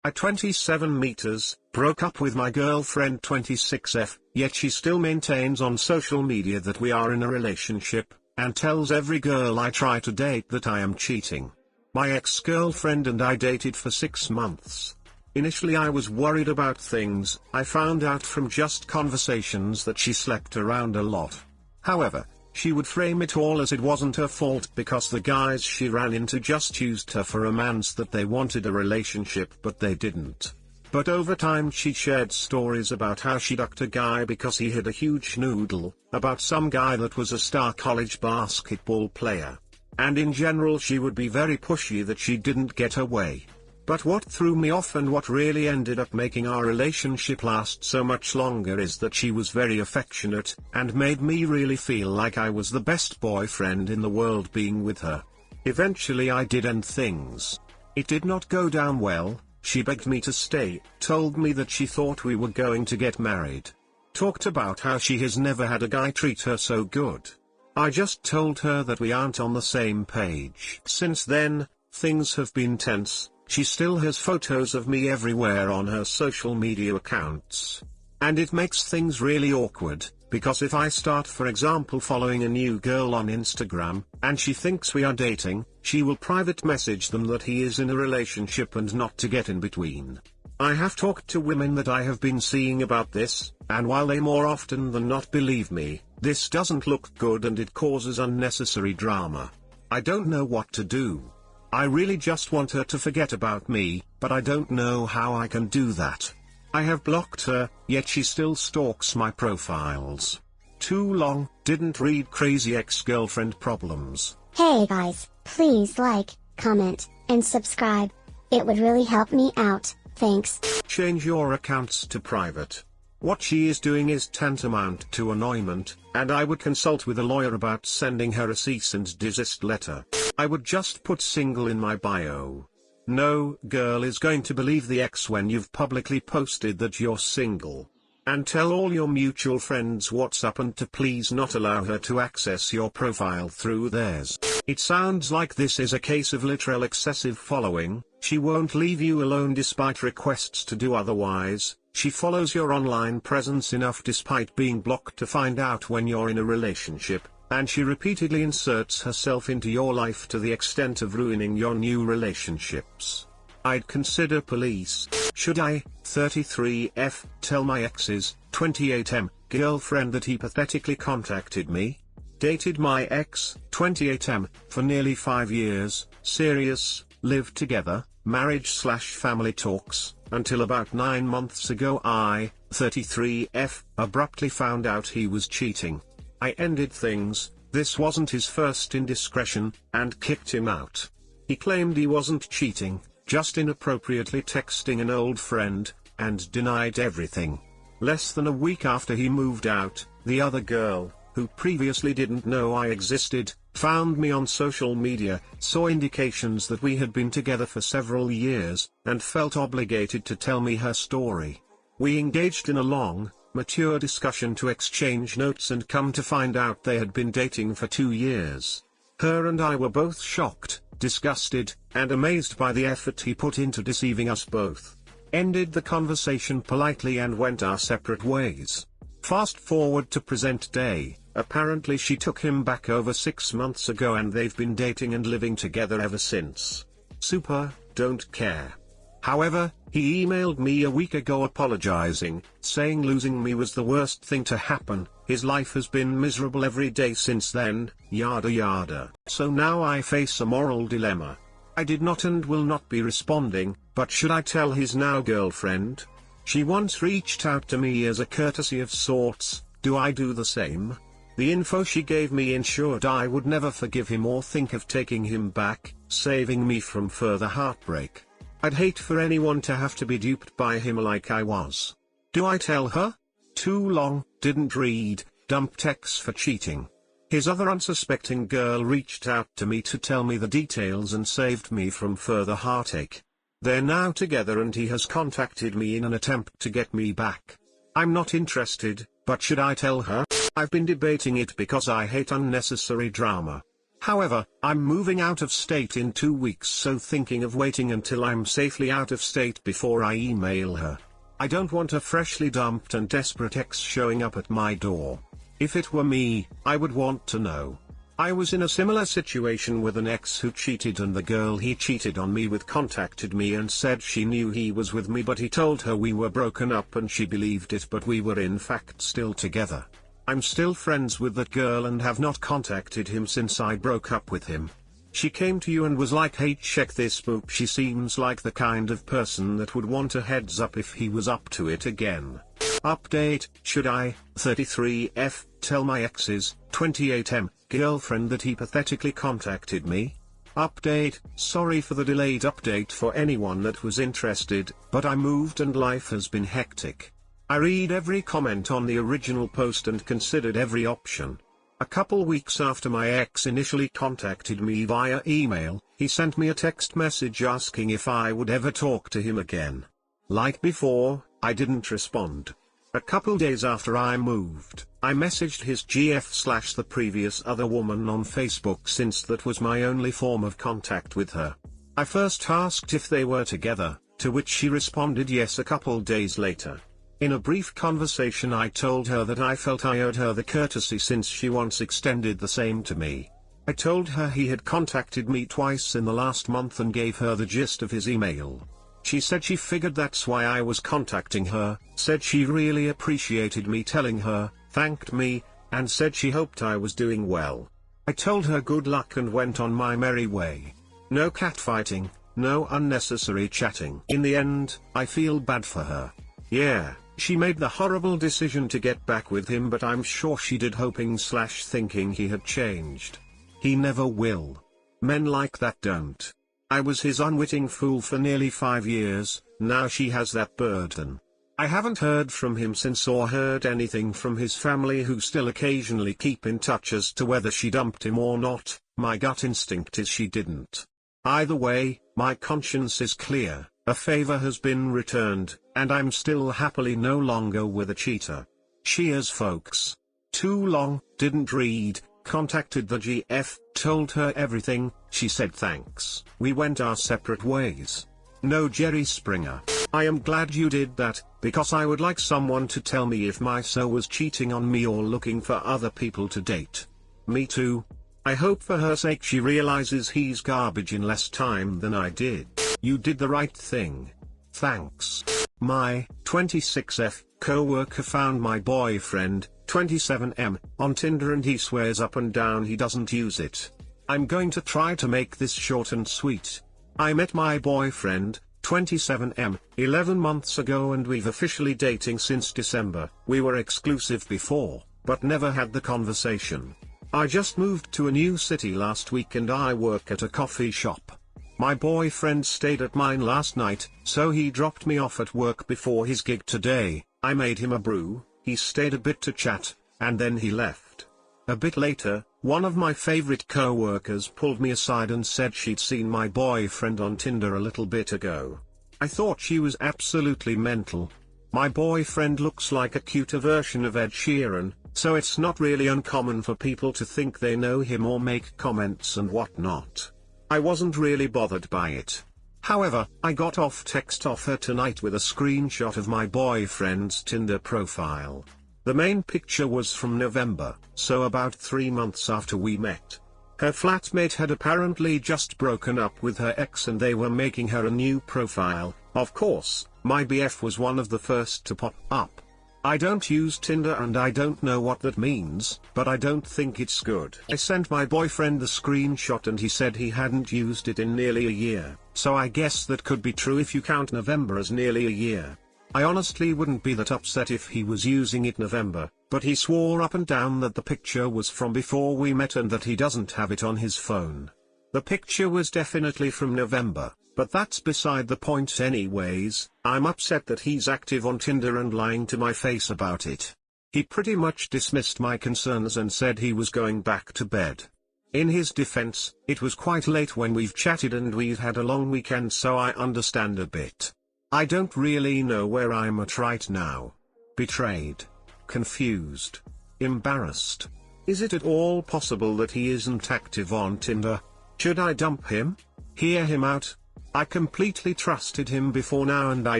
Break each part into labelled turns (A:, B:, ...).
A: I 27 meters, broke up with my girlfriend 26F, yet she still maintains on social media that we are in a relationship, and tells every girl I try to date that I am cheating. My ex-girlfriend and I dated for 6 months. Initially I was worried about things. I found out from just conversations that she slept around a lot. However, she would frame it all as it wasn't her fault because the guys she ran into just used her for romance, that they wanted a relationship but they didn't. But over time she shared stories about how she ducked a guy because he had a huge noodle, about some guy that was a star college basketball player. And in general she would be very pushy that she didn't get her way. But what threw me off and what really ended up making our relationship last so much longer is that she was very affectionate, and made me really feel like I was the best boyfriend in the world being with her. Eventually I did end things. It did not go down well. She begged me to stay, told me that she thought we were going to get married. Talked about how she has never had a guy treat her so good. I just told her that we aren't on the same page. Since then, things have been tense. She still has photos of me everywhere on her social media accounts. And it makes things really awkward, because if I start, for example, following a new girl on Instagram, and she thinks we are dating, she will private message them that he is in a relationship and not to get in between. I have talked to women that I have been seeing about this, and while they more often than not believe me, this doesn't look good and it causes unnecessary drama. I don't know what to do. I really just want her to forget about me, but I don't know how I can do that. I have blocked her, yet she still stalks my profiles. Too long, didn't read. Crazy ex-girlfriend problems.
B: Hey guys, please like, comment, and subscribe. It would really help me out, thanks.
A: Change your accounts to private. What she is doing is tantamount to annoyment, and I would consult with a lawyer about sending her a cease and desist letter. I would just put single in my bio. No girl is going to believe the ex when you've publicly posted that you're single. And tell all your mutual friends what's up and to please not allow her to access your profile through theirs. It sounds like this is a case of literal excessive following. She won't leave you alone despite requests to do otherwise. She follows your online presence enough despite being blocked to find out when you're in a relationship, and she repeatedly inserts herself into your life to the extent of ruining your new relationships. I'd consider police. Should I, 33F, tell my ex's, 28M, girlfriend that he pathetically contacted me? Dated my ex, 28M, for nearly 5 years, serious, lived together, marriage/family talks, until about 9 months ago I, 33F, abruptly found out he was cheating. I ended things. This wasn't his first indiscretion, and kicked him out. He claimed he wasn't cheating, just inappropriately texting an old friend, and denied everything. Less than a week after he moved out, the other girl, who previously didn't know I existed, found me on social media, saw indications that we had been together for several years, and felt obligated to tell me her story. We engaged in a long, mature discussion to exchange notes and come to find out they had been dating for 2 years. Her and I were both shocked, disgusted, and amazed by the effort he put into deceiving us both. Ended the conversation politely and went our separate ways. Fast forward to present day. Apparently she took him back over 6 months ago and they've been dating and living together ever since. Super, don't care. However, he emailed me a week ago apologizing, saying losing me was the worst thing to happen, his life has been miserable every day since then, yada yada. So now I face a moral dilemma. I did not and will not be responding, but should I tell his now girlfriend? She once reached out to me as a courtesy of sorts. Do I do the same? The info she gave me ensured I would never forgive him or think of taking him back, saving me from further heartbreak. I'd hate for anyone to have to be duped by him like I was. Do I tell her? Too long, didn't read, dumped ex for cheating. His other unsuspecting girl reached out to me to tell me the details and saved me from further heartache. They're now together and he has contacted me in an attempt to get me back. I'm not interested, but should I tell her? I've been debating it because I hate unnecessary drama. However, I'm moving out of state in 2 weeks, so thinking of waiting until I'm safely out of state before I email her. I don't want a freshly dumped and desperate ex showing up at my door. If it were me, I would want to know. I was in a similar situation with an ex who cheated, and the girl he cheated on me with contacted me and said she knew he was with me, but he told her we were broken up, and she believed it, but we were in fact still together. I'm still friends with that girl and have not contacted him since I broke up with him. She came to you and was like, hey, check this book. She seems like the kind of person that would want a heads up if he was up to it again. Update: should I, 33F, tell my ex's, 28M, girlfriend that he pathetically contacted me? Update: sorry for the delayed update for anyone that was interested, but I moved and life has been hectic. I read every comment on the original post and considered every option. A couple weeks after my ex initially contacted me via email, he sent me a text message asking if I would ever talk to him again. Like before, I didn't respond. A couple days after I moved, I messaged his GF/ the previous other woman on Facebook, since that was my only form of contact with her. I first asked if they were together, to which she responded yes a couple days later. In a brief conversation I told her that I felt I owed her the courtesy since she once extended the same to me. I told her he had contacted me twice in the last month and gave her the gist of his email. She said she figured that's why I was contacting her, said she really appreciated me telling her, thanked me, and said she hoped I was doing well. I told her good luck and went on my merry way. No catfighting, no unnecessary chatting. In the end, I feel bad for her. Yeah, she made the horrible decision to get back with him, but I'm sure she did, hoping/thinking he had changed. He never will. Men like that don't. I was his unwitting fool for nearly 5 years, now she has that burden. I haven't heard from him since or heard anything from his family, who still occasionally keep in touch as to whether she dumped him or not. My gut instinct is she didn't. Either way, my conscience is clear, a favor has been returned, and I'm still happily no longer with a cheater. Cheers folks. Too long, didn't read. Contacted the GF, told her everything, she said thanks. We went our separate ways. No Jerry Springer. I am glad you did that, because I would like someone to tell me if my so was cheating on me or looking for other people to date. Me too. I hope for her sake she realizes he's garbage in less time than I did. You did the right thing. Thanks. My 26F coworker found my boyfriend, 27M, on Tinder, and he swears up and down he doesn't use it. I'm going to try to make this short and sweet. I met my boyfriend, 27M, 11 months ago, and we've officially dating since December. We were exclusive before, but never had the conversation. I just moved to a new city last week and I work at a coffee shop. My boyfriend stayed at mine last night, so he dropped me off at work before his gig today. I made him a brew, he stayed a bit to chat, and then he left. A bit later, one of my favorite co-workers pulled me aside and said she'd seen my boyfriend on Tinder a little bit ago. I thought she was absolutely mental. My boyfriend looks like a cuter version of Ed Sheeran, so it's not really uncommon for people to think they know him or make comments and whatnot. I wasn't really bothered by it. However, I got off text off her tonight with a screenshot of my boyfriend's Tinder profile. The main picture was from November, so about 3 months after we met. Her flatmate had apparently just broken up with her ex and they were making her a new profile. Of course, my BF was one of the first to pop up. I don't use Tinder and I don't know what that means, but I don't think it's good. I sent my boyfriend the screenshot and he said he hadn't used it in nearly a year, so I guess that could be true if you count November as nearly a year. I honestly wouldn't be that upset if he was using it November, but he swore up and down that the picture was from before we met and that he doesn't have it on his phone. The picture was definitely from November, but that's beside the point anyways. I'm upset that he's active on Tinder and lying to my face about it. He pretty much dismissed my concerns and said he was going back to bed. In his defense, it was quite late when we've chatted and we've had a long weekend, so I understand a bit. I don't really know where I'm at right now. Betrayed. Confused. Embarrassed. Is it at all possible that he isn't active on Tinder? Should I dump him? Hear him out? I completely trusted him before now and I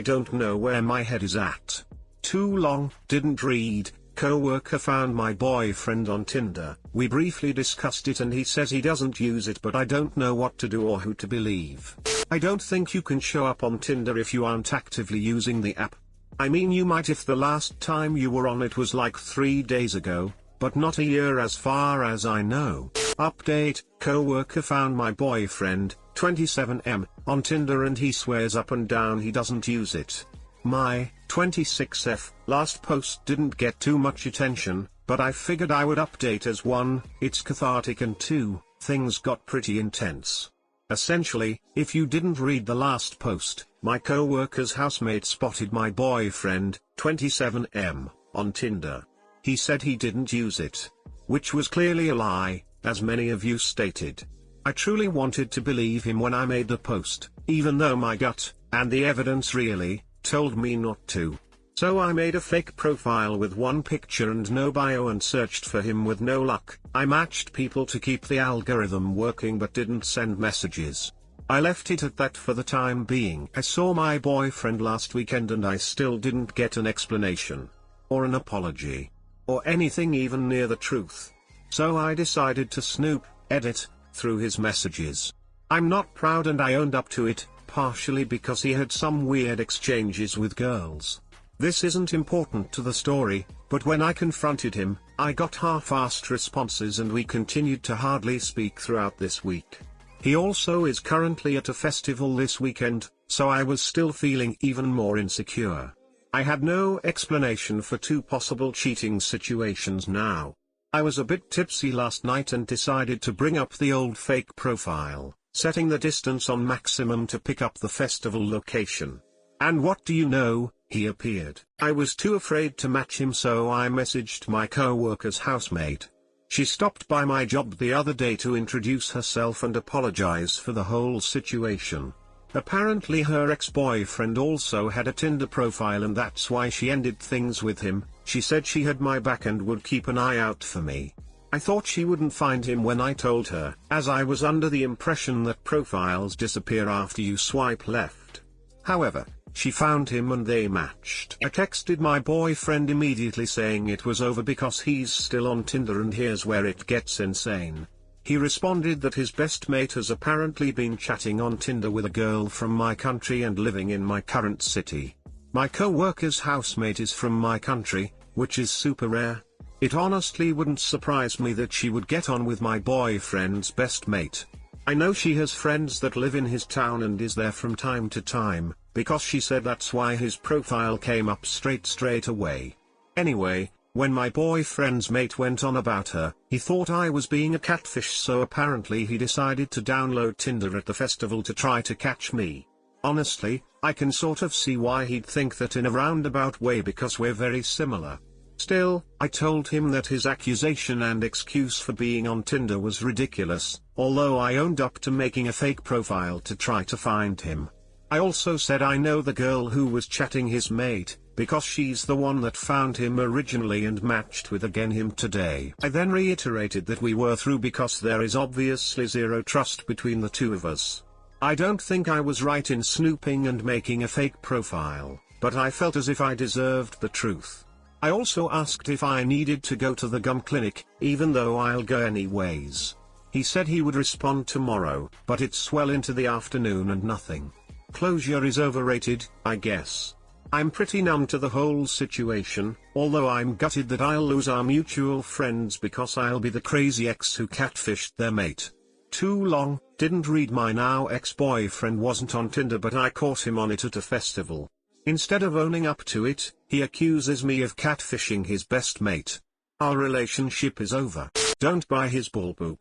A: don't know where my head is at. Too long, didn't read. Coworker found my boyfriend on Tinder. We briefly discussed it and he says he doesn't use it, but I don't know what to do or who to believe. I don't think you can show up on Tinder if you aren't actively using the app. I mean, you might if the last time you were on it was like 3 days ago, but not a year as far as I know. Update: Coworker found my boyfriend, 27M, on Tinder and he swears up and down he doesn't use it. My 26F last post didn't get too much attention, but I figured I would update as 1, it's cathartic, and 2, things got pretty intense. Essentially, if you didn't read the last post, my coworker's housemate spotted my boyfriend, 27M, on Tinder. He said he didn't use it, which was clearly a lie, as many of you stated. I truly wanted to believe him when I made the post, even though my gut, and the evidence really, told me not to. So I made a fake profile with 1 picture and no bio and searched for him with no luck. I matched people to keep the algorithm working but didn't send messages. I left it at that for the time being. I saw my boyfriend last weekend and I still didn't get an explanation, or an apology, or anything even near the truth. So I decided to snoop, edit, through his messages. I'm not proud and I owned up to it, partially because he had some weird exchanges with girls. This isn't important to the story, but when I confronted him, I got half-assed responses and we continued to hardly speak throughout this week. He also is currently at a festival this weekend, so I was still feeling even more insecure. I had no explanation for 2 possible cheating situations now. I was a bit tipsy last night and decided to bring up the old fake profile, setting the distance on maximum to pick up the festival location. And what do you know, he appeared. I was too afraid to match him, so I messaged my coworker's housemate. She stopped by my job the other day to introduce herself and apologize for the whole situation. Apparently her ex-boyfriend also had a Tinder profile and that's why she ended things with him. She said she had my back and would keep an eye out for me. I thought she wouldn't find him when I told her, as I was under the impression that profiles disappear after you swipe left. However, she found him and they matched. I texted my boyfriend immediately saying it was over because he's still on Tinder, and here's where it gets insane. He responded that his best mate has apparently been chatting on Tinder with a girl from my country and living in my current city. My co-worker's housemate is from my country, which is super rare. It honestly wouldn't surprise me that she would get on with my boyfriend's best mate. I know she has friends that live in his town and is there from time to time, because she said that's why his profile came up straight away. Anyway, when my boyfriend's mate went on about her, he thought I was being a catfish, so apparently he decided to download Tinder at the festival to try to catch me. Honestly, I can sort of see why he'd think that in a roundabout way because we're very similar. Still, I told him that his accusation and excuse for being on Tinder was ridiculous, although I owned up to making a fake profile to try to find him. I also said I know the girl who was chatting his mate, because she's the one that found him originally and matched with again him today. I then reiterated that we were through because there is obviously zero trust between the two of us. I don't think I was right in snooping and making a fake profile, but I felt as if I deserved the truth. I also asked if I needed to go to the gum clinic, even though I'll go anyways. He said he would respond tomorrow, but it's well into the afternoon and nothing. Closure is overrated, I guess. I'm pretty numb to the whole situation, although I'm gutted that I'll lose our mutual friends because I'll be the crazy ex who catfished their mate. Too long, didn't read. My now ex-boyfriend wasn't on Tinder, but I caught him on it at a festival. Instead of owning up to it, he accuses me of catfishing his best mate. Our relationship is over. Don't buy his bullpoop.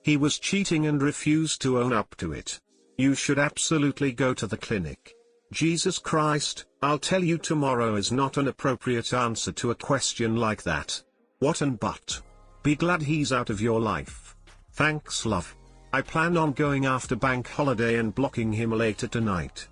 A: He was cheating and refused to own up to it. You should absolutely go to the clinic. Jesus Christ, I'll tell you tomorrow is not an appropriate answer to a question like that. What an but. Be glad he's out of your life. Thanks, love. I plan on going after bank holiday and blocking him later tonight.